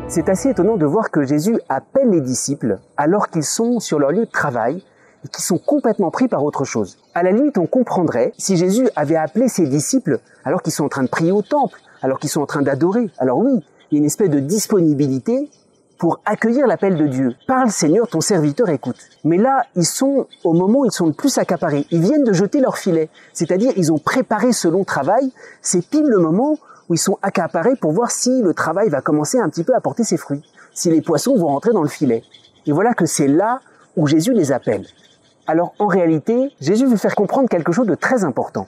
C'est assez étonnant de voir que Jésus appelle les disciples alors qu'ils sont sur leur lieu de travail et qu'ils sont complètement pris par autre chose. À la limite, on comprendrait si Jésus avait appelé ses disciples alors qu'ils sont en train de prier au temple, alors qu'ils sont en train d'adorer. Alors oui, il y a une espèce de disponibilité pour accueillir l'appel de Dieu. Parle Seigneur, ton serviteur écoute. Mais là, ils sont au moment où ils sont le plus accaparés. Ils viennent de jeter leur filet. C'est-à-dire, ils ont préparé ce long travail. C'est pile le moment où ils sont accaparés pour voir si le travail va commencer un petit peu à porter ses fruits, si les poissons vont rentrer dans le filet. Et voilà que c'est là où Jésus les appelle. Alors en réalité, Jésus veut faire comprendre quelque chose de très important.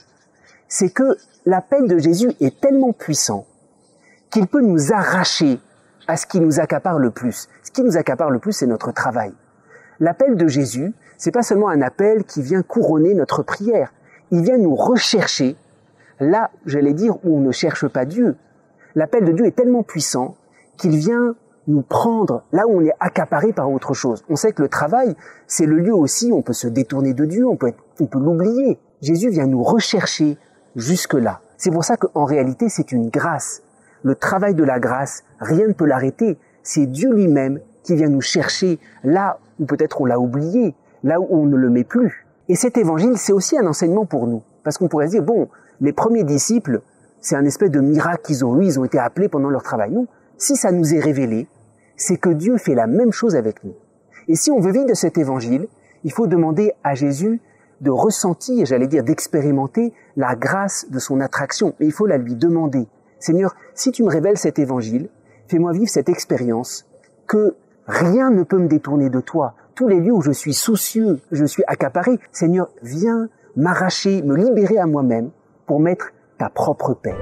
C'est que l'appel de Jésus est tellement puissant qu'il peut nous arracher à ce qui nous accapare le plus. Ce qui nous accapare le plus, c'est notre travail. L'appel de Jésus, c'est pas seulement un appel qui vient couronner notre prière. Il vient nous rechercher là, j'allais dire, où on ne cherche pas Dieu. L'appel de Dieu est tellement puissant qu'il vient nous prendre là où on est accaparé par autre chose. On sait que le travail, c'est le lieu aussi où on peut se détourner de Dieu, on peut l'oublier. Jésus vient nous rechercher jusque-là. C'est pour ça qu'en réalité, c'est une grâce. Le travail de la grâce, rien ne peut l'arrêter. C'est Dieu lui-même qui vient nous chercher là où peut-être on l'a oublié, là où on ne le met plus. Et cet évangile, c'est aussi un enseignement pour nous. Parce qu'on pourrait se dire, bon, les premiers disciples, c'est un espèce de miracle qu'ils ont eu, ils ont été appelés pendant leur travail. Non, si ça nous est révélé, c'est que Dieu fait la même chose avec nous. Et si on veut vivre de cet évangile, il faut demander à Jésus de ressentir, j'allais dire d'expérimenter la grâce de son attraction. Et il faut la lui demander. Seigneur, si tu me révèles cet évangile, fais-moi vivre cette expérience que rien ne peut me détourner de toi. Tous les lieux où je suis soucieux, je suis accaparé, Seigneur, viens m'arracher, me libérer à moi-même pour mettre ta propre paix.